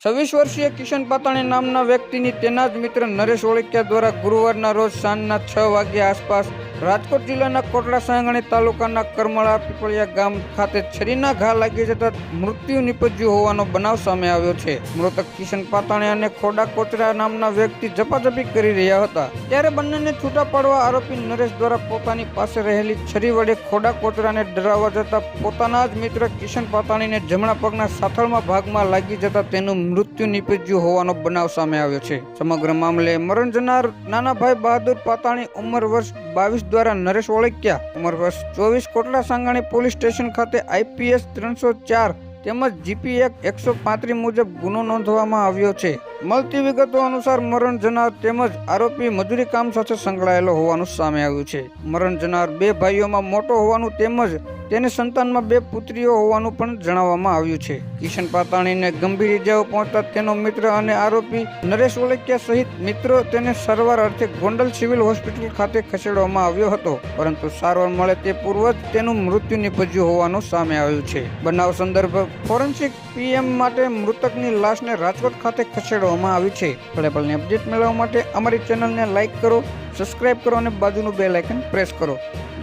26 વર્ષીય કિશન પાતાણી નામના વ્યક્તિની તેના જ મિત્ર નરેશ ઓળકિયા દ્વારા ગુરુવારના રોજ સાંજના 6 વાગ્યા આસપાસ રાજકોટ જિલ્લાના કોટડા સાંગાણી તાલુકાના કરમળા પીપળિયા ગામ ખાતે છરીના ઘા લાગી જતા મૃત્યુ નિપજ્યું હોવાનો બનાવ સામે આવ્યો છે। મૃતક કિશન પાતાણી અને ખોડા કોચરા નામના વ્યક્તિ ઝપાઝપી કરી રહ્યા હતા, ત્યારે બંનેને છૂટા પાડવા આરોપી નરેશ દ્વારા પોતાની પાસે રહેલી છરી વડે ખોડા કોચરાને ડરાવવા જતા પોતાના જ મિત્ર કિશન પાતાણીને જમણા પગના સાથળમાં ભાગમાં લાગી જતા તેનું મૃત્યુ નિપજ્યું હોવાનો બનાવ સામે આવ્યો છે। સમગ્ર મામલે મરણ જનાર નાના ભાઈ બહાદુર પાતાણી ઉંમર વર્ષ 22 દ્વારા નરેશ ઓળકિયા ઉંમર વર્ષ 24 કોટડા સાંગાણી પોલીસ સ્ટેશન ખાતે IPS 304 તેમજ GP Act 135 મુજબ ગુનો નોંધવામાં આવ્યો છે। મળતી વિગતો અનુસાર મરણ જનાર તેમજ આરોપી મજૂરી કામ સાથે સંકળાયેલો હોવાનું સામે આવ્યું છે। મરણ જનાર 2 ભાઈઓમાં મોટો હોવાનું તેમજ તેને સંતાનમાં 2 પુત્રીઓ હોવાનું પણ જણાવવામાં આવ્યું છે। કિશન પાતાણીને ગંભીર ઇજાઓ પહોંચતા તેનો મિત્ર અને આરોપી નરેશ ઓળકિયા સહિત મિત્રો તેને સારવાર અર્થે ગોંડલ સિવિલ હોસ્પિટલ ખાતે ખસેડવામાં આવ્યો હતો, પરંતુ સારવાર મળે તે પૂર્વ જ તેનું મૃત્યુ નિપજ્યું હોવાનું સામે આવ્યું છે। બનાવ સંદર્ભે ફોરેન્સિક PM માટે મૃતકની લાશને રાજકોટ ખાતે ખસેડવામાં આવી છે। પળે અપડેટ મેળવવા માટે અમારી ચેનલને લાઇક કરો, સબસ્ક્રાઇબ કરો અને બાજુનું બેલ આઇકન પ્રેસ કરો,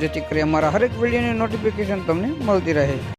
જેથી કરી અમારા હરેક વિડીયોની નોટિફિકેશન તમને મળતી રહે।